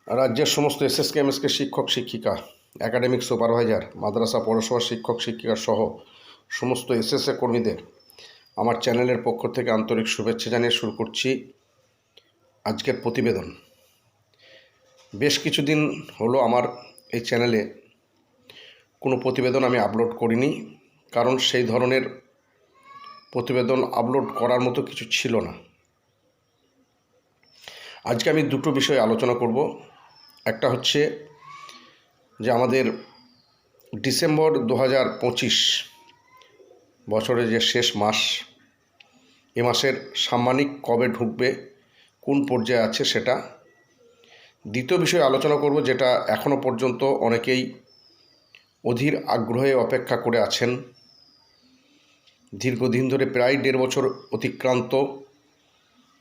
রাজ্যের সমস্ত SSK MSK শিক্ষক শিক্ষিকা, একাডেমিক সুপারভাইজার, মাদ্রাসা পৌরসভার শিক্ষক শিক্ষিকা সহ সমস্ত এসএসএ কর্মীদের আমার চ্যানেলের পক্ষ থেকে আন্তরিক শুভেচ্ছা জানিয়ে শুরু করছি আজকের প্রতিবেদন। বেশ কিছুদিন হলো আমার এই চ্যানেলে কোনো প্রতিবেদন আমি আপলোড করিনি, কারণ সেই ধরনের প্রতিবেদন আপলোড করার মতো কিছু ছিল না। আজকে আমি দুটো বিষয় আলোচনা করব। একটা হচ্ছে যে আমাদের ডিসেম্বর 2025 বছরের যে শেষ মাস, এ মাসের সাম্মানিক কবে ঢুকবে, কোন পর্যায়ে আছে সেটা। দ্বিতীয় বিষয় আলোচনা করব, যেটা এখনও পর্যন্ত অনেকেই অধীর আগ্রহে অপেক্ষা করে আছেন। দীর্ঘদিন ধরে প্রায় 1.5 বছর অতিক্রান্ত,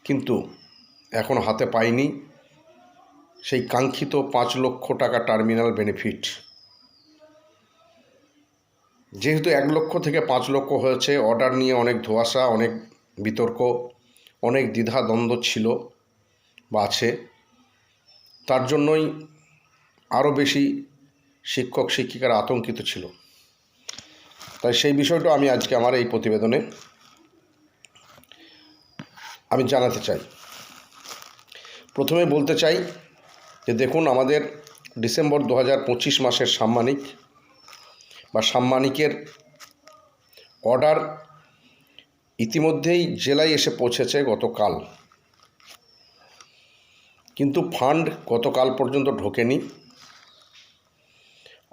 কিন্তু এখনও হাতে পাইনি সেই কাঙ্ক্ষিত 5 লক্ষ টাকা টার্মিনাল বেনিফিট। যেহেতু 1 লক্ষ থেকে 5 লক্ষ হয়েছে, অর্ডার নিয়ে অনেক ধোঁয়াশা, অনেক বিতর্ক, অনেক দ্বিধাদ্বন্দ্ব ছিল বা আছে। তার জন্যই আরও বেশি শিক্ষক শিক্ষিকারা আতঙ্কিত ছিল। তাই সেই বিষয়টা আমি আজকে আমার এই প্রতিবেদনে আমি জানাতে চাই। প্রথমে বলতে চাই যে দেখুন, আমাদের ডিসেম্বর 2025 মাসের সাম্মানিক বা সাম্মানিকের অর্ডার ইতিমধ্যেই জেলায় এসে পৌঁছেছে গতকাল, কিন্তু ফান্ড গতকাল পর্যন্ত ঢোকেনি।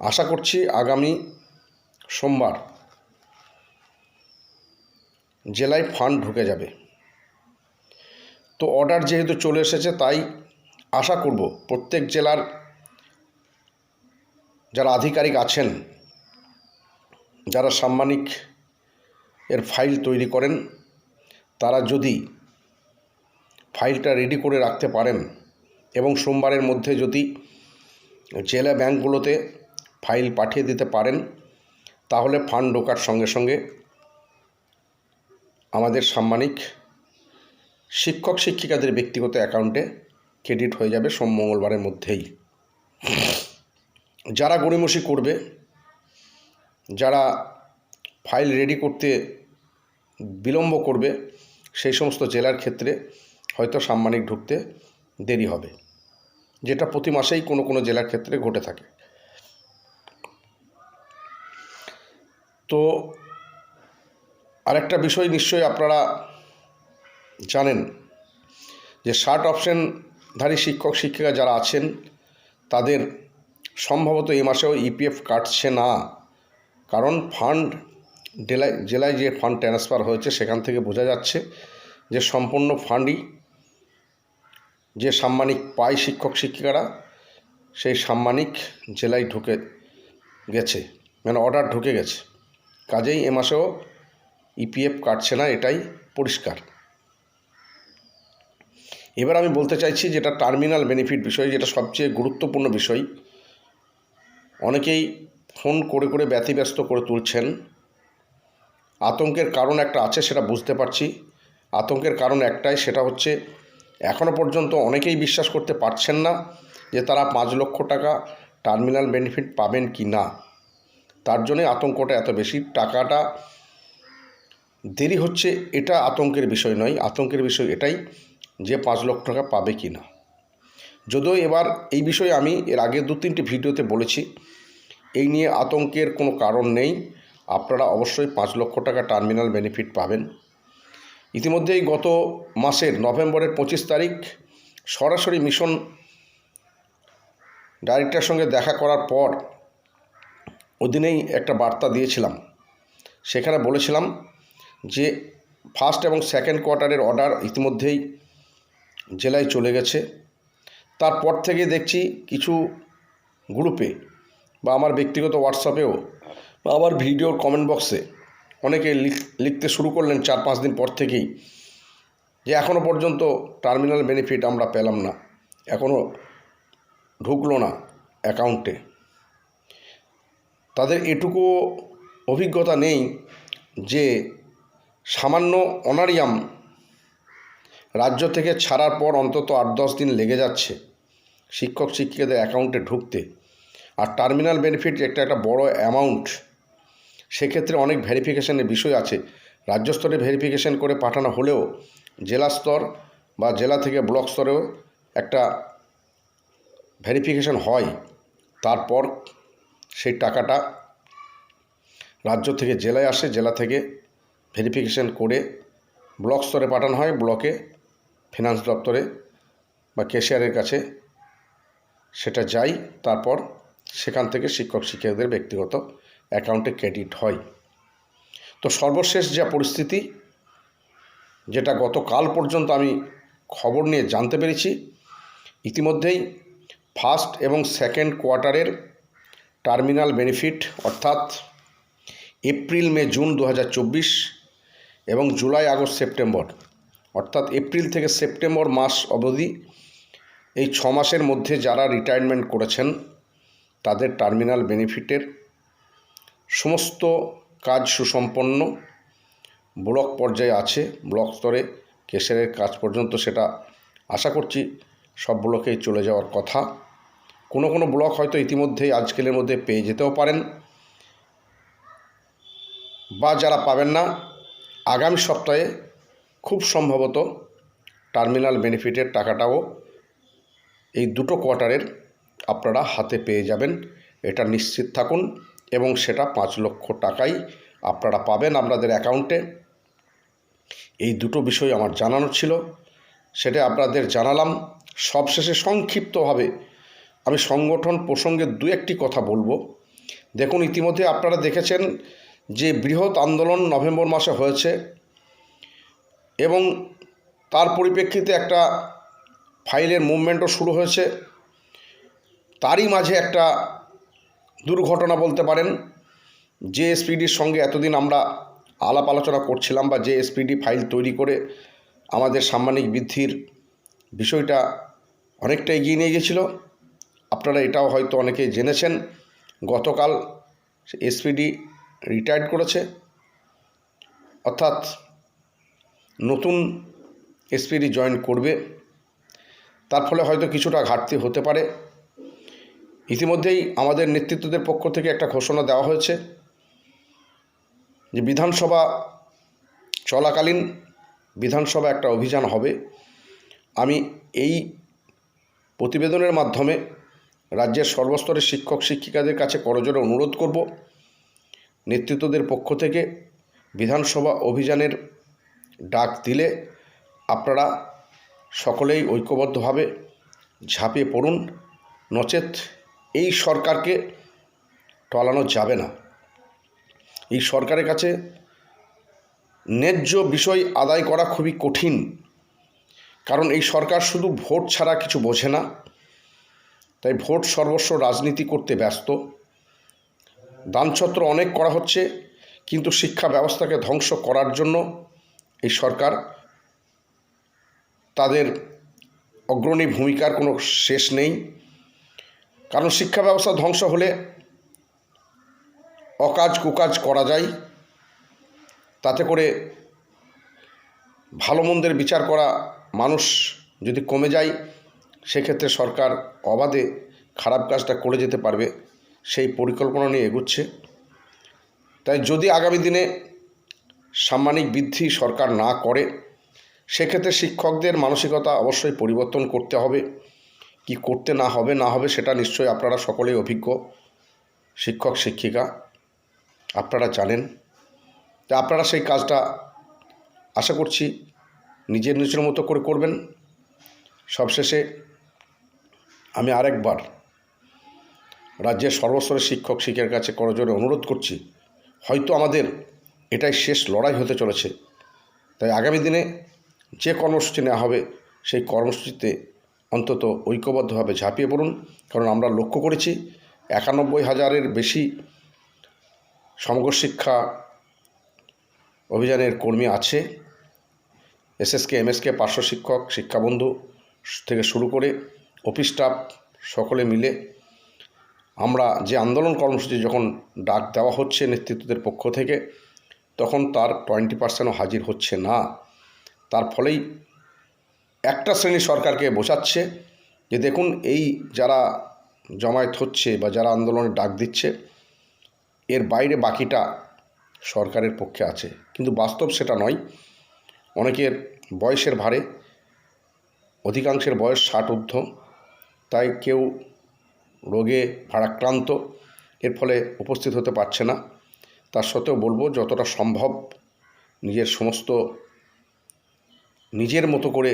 আশা করছি আগামী সোমবার জেলায় ফান্ড ঢুকে যাবে। তো অর্ডার যেহেতু চলে এসেছে, তাই আশা করব প্রত্যেক জেলার যারা আধিকারিক আছেন, যারা সাম্মানিক এর ফাইল তৈরি করেন, তারা যদি ফাইলটা রেডি করে রাখতে পারেন এবং সোমবারের মধ্যে যদি জেলা ব্যাংকগুলোতে ফাইল পাঠিয়ে দিতে পারেন, তাহলে ফান্ড ঢোকার সঙ্গে সঙ্গে আমাদের সাম্মানিক শিক্ষক শিক্ষিকাদের ব্যক্তিগত অ্যাকাউন্টে ক্রেডিট হয়ে যাবে সোম মঙ্গলবারের মধ্যেই। যারা গড়িমসি করবে, যারা ফাইল রেডি করতে বিলম্ব করবে, সেই সমস্ত জেলার ক্ষেত্রে হয়তো সাম্মানিক ঢুকতে দেরি হবে, যেটা প্রতি মাসেই কোনো কোনো জেলার ক্ষেত্রে ঘটে থাকে। তো আরেকটা বিষয় নিশ্চয়ই আপনারা জানেন যে 60 অপশনধারী শিক্ষক শিক্ষিকা যারা আছেন, তাদের সম্ভবত এই মাসেও ইপিএফ কাটছে না, কারণ ফান্ড জেলায় যে ফান্ড ট্রান্সফার হয়েছে সেখান থেকে বোঝা যাচ্ছে যে সম্পূর্ণ ফান্ডই যে সাম্মানিক পায় শিক্ষক শিক্ষিকারা, সেই সাম্মানিক জেলায় ঢুকে গেছে, মানে অর্ডার ঢুকে গেছে। কাজেই এ মাসেও ইপিএফ কাটছে না, এটাই পরিষ্কার। এবার আমি বলতে চাইছি যেটা টার্মিনাল বেনিফিট বিষয়, যেটা সবচেয়ে গুরুত্বপূর্ণ বিষয়। অনেকেই ফোন করে করে ব্যতিব্যস্ত করে তুলছেন। আতঙ্কের কারণ একটা আছে, সেটা বুঝতে পারছি। আতঙ্কের কারণ একটাই, সেটা হচ্ছে এখনও পর্যন্ত অনেকেই বিশ্বাস করতে পারছেন না যে তারা 5 লক্ষ টাকা টার্মিনাল বেনিফিট পাবেন কি না। তার জন্যই আতঙ্কটা এত বেশি। টাকাটা দেরি হচ্ছে, এটা আতঙ্কের বিষয় নয়। আতঙ্কের বিষয় এটাই যে 5 লক্ষ টাকা পাবে কি না। যদিও এবার এই বিষয়ে আমি এর আগে 2-3টি ভিডিওতে বলেছি, এই নিয়ে আতঙ্কের কোনো কারণ নেই। আপনারা অবশ্যই 5 লক্ষ টাকা টার্মিনাল বেনিফিট পাবেন। ইতিমধ্যেই গত মাসের নভেম্বরের 25 তারিখ সরাসরি মিশন ডাইরেক্টরের সঙ্গে দেখা করার পর ওদিনেই একটা বার্তা দিয়েছিলাম। সেখানে বলেছিলাম যে ফার্স্ট এবং সেকেন্ড কোয়ার্টারের অর্ডার ইতিমধ্যেই জেলায় চলে গেছে। তারপর থেকে দেখছি কিছু গ্রুপে বা আমার ব্যক্তিগত হোয়াটসঅ্যাপেও বা আমার ভিডিওর কমেন্ট বক্সে অনেকে লিখতে শুরু করলেন 4-5 দিন পর থেকেই, যে এখনও পর্যন্ত টার্মিনাল বেনিফিট আমরা পেলাম না, এখনও ঢুকলো না অ্যাকাউন্টে। তাদের এটুকু অভিজ্ঞতা নেই যে সামান্য অনারিয়াম রাজ্য থেকে ছাড়ার পর অন্তত 8-10 দিন লেগে যাচ্ছে শিক্ষক শিক্ষিকাদের অ্যাকাউন্টে ঢুকতে। আর টার্মিনাল বেনিফিট একটা বড় অ্যামাউন্ট, সেক্ষেত্রে অনেক ভেরিফিকেশানের বিষয় আছে। রাজ্য স্তরে ভেরিফিকেশান করে পাঠানো হলেও জেলা স্তর বা জেলা থেকে ব্লক স্তরেও একটা ভেরিফিকেশান হয়, তারপর সেই টাকাটা রাজ্য থেকে জেলায় আসে, জেলা থেকে ভেরিফিকেশান করে ব্লক স্তরে পাঠানো হয়, ব্লকে ফিনান্স দপ্তরে বা ক্যাশিয়ারের কাছে সেটা যায়, তারপর সেখান থেকে শিক্ষক শিক্ষকদের ব্যক্তিগত অ্যাকাউন্টে ক্রেডিট হয়। তো সর্বশেষ যা পরিস্থিতি, যেটা গতকাল পর্যন্ত আমি খবর নিয়ে জানতে পেরেছি, ইতিমধ্যেই ফার্স্ট এবং সেকেন্ড কোয়ার্টারের টার্মিনাল বেনিফিট অর্থাৎ এপ্রিল মে জুন 2024 এবং জুলাই আগস্ট সেপ্টেম্বর অর্থাৎ এপ্রিল থেকে সেপ্টেম্বর মাস অবধি এই 6 মাসের মধ্যে যারা রিটায়ারমেন্ট করেছেন তাদের টার্মিনাল বেনিফিটের সমস্ত কাজ সুসম্পন্ন ব্লক পর্যায়ে আছে। ব্লক স্তরে কেশরের কাজ পর্যন্ত সেটা আশা করছি সব ব্লকেই চলে যাওয়ার কথা। কোনো কোনো ব্লক হয়তো ইতিমধ্যেই আজকালের মধ্যে পেয়ে যেতেও পারেন, বা যারা পাবেন না আগামী সপ্তাহে খুব সম্ভবত টার্মিনাল বেনিফিটের টাকাটাও এই দুটো কোয়ার্টারের আপনারা হাতে পেয়ে যাবেন, এটা নিশ্চিত থাকুন। এবং সেটা 5 লক্ষ টাকাই আপনারা পাবেন আপনাদের অ্যাকাউন্টে। এই দুটো বিষয় আমার জানানো ছিল, সেটা আপনাদের জানালাম। সবশেষে সংক্ষিপ্তভাবে আমি সংগঠন প্রসঙ্গে 2-1টি কথা বলবো। দেখুন, ইতিমধ্যে আপনারা দেখেছেন যে বৃহৎ আন্দোলন নভেম্বর মাসে হয়েছে এবং তার পরিপ্রেক্ষিতে একটা ফাইলের মুভমেন্টও শুরু হয়েছে। তারই মাঝে একটা দুর্ঘটনা বলতে পারেন, জেএসপিডির সঙ্গে এতদিন আমরা আলাপ আলোচনা করছিলাম বা জেএসপিডি ফাইল তৈরি করে আমাদের সাম্মানিক বৃদ্ধির বিষয়টা অনেকটা এগিয়ে নিয়ে গেছিল। আপনারা এটাও হয়তো অনেকেই জেনেছেন, গতকাল এসপিডি রিটায়ার্ড করেছে, অর্থাৎ নতুন এসপিডি জয়েন করবে। তার ফলে হয়তো কিছুটা ঘাটতি হতে পারে। ইতিমধ্যেই আমাদের নেতৃত্বদের পক্ষ থেকে একটা ঘোষণা দেওয়া হয়েছে যে বিধানসভা চলাকালীন বিধানসভা একটা অভিযান হবে। আমি এই প্রতিবেদনের মাধ্যমে রাজ্যের সর্বস্তরের শিক্ষক শিক্ষিকাদের কাছে করজোড়ে অনুরোধ করব, নেতৃত্বদের পক্ষ থেকে বিধানসভা অভিযানের ডাক দিলে আপনারা সকলেই ঐক্যবদ্ধভাবে ঝাঁপিয়ে পড়ুন, নচেত এই সরকারকে টলানো যাবে না। এই সরকারের কাছে ন্যায্য বিষয় আদায় করা খুবই কঠিন, কারণ এই সরকার শুধু ভোট ছাড়া কিছু বোঝে না। তাই ভোট সর্বস্ব রাজনীতি করতে ব্যস্ত। দানছত্র অনেক করা হচ্ছে, কিন্তু শিক্ষা ব্যবস্থাকে ধ্বংস করার জন্য এই সরকার তাদের অগ্রণী ভূমিকার কোনো শেষ নেই। কারণ শিক্ষা ব্যবস্থা ধ্বংস হলে অকাজ কুকাজ করা যায়, তাতে করে ভালো মন্দের বিচার করা মানুষ যদি কমে যায়, সেক্ষেত্রে সরকার অবাধে খারাপ কাজটা করে যেতে পারবে, সেই পরিকল্পনা নিয়ে এগুচ্ছে। তাই যদি আগামী দিনে সাম্মানিক বৃদ্ধি সরকার না করে, সেক্ষেত্রে শিক্ষকদের মানসিকতা অবশ্যই পরিবর্তন করতে হবে। কি করতে না হবে সেটা নিশ্চয়ই আপনারা সকলেই অভিজ্ঞ শিক্ষক শিক্ষিকা, আপনারা জানেন। তা আপনারা সেই কাজটা আশা করছি নিজের মতো করে করবেন। সবশেষে আমি আরেকবার রাজ্যের সর্বস্তরের শিক্ষক শিক্ষকের কাছে করজোড়ে অনুরোধ করছি, হয়তো আমাদের এটাই শেষ লড়াই হতে চলেছে। তাই আগামী দিনে যে কর্মসূচি নেওয়া হবে সেই কর্মসূচিতে অন্তত ঐক্যবদ্ধভাবে ঝাঁপিয়ে পড়ুন। কারণ আমরা লক্ষ্য করেছি 91,000-এর বেশি সমগ্র শিক্ষা অভিযানের কর্মী আছে। এসএসকে এমএসকে পার্শ্ব শিক্ষক, শিক্ষাবন্ধু থেকে শুরু করে অফিস স্টাফ সকলে মিলে আমরা যে আন্দোলন কর্মসূচি যখন ডাক দেওয়া হচ্ছে নেতৃত্বদের পক্ষ থেকে, তখন তার 20%ও হাজির হচ্ছে না। তার ফলেই একটা শ্রেণী সরকারকে বোঝাচ্ছে যে দেখুন এই যারা জমায়েত হচ্ছে বা যারা আন্দোলনের ডাক দিচ্ছে এর বাইরে বাকিটা সরকারের পক্ষে আছে, কিন্তু বাস্তব সেটা নয়। অনেকের বয়সের ভারে, অধিকাংশের বয়স 60 ঊর্ধ্ব, তাই কেউ রোগে ভারাক্রান্ত, এর ফলে উপস্থিত হতে পারছে না। তার সত্ত্বেও বলবো যতটা সম্ভব নিজের মতো করে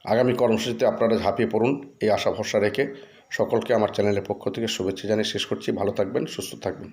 আগামী কর্মসূচিতে আপনারা ঝাঁপিয়ে পড়ুন, এই আশা ভরসা রেখে সকলকে আমার চ্যানেলের পক্ষ থেকে শুভেচ্ছা জানিয়ে শেষ করছি। ভালো থাকবেন, সুস্থ থাকবেন।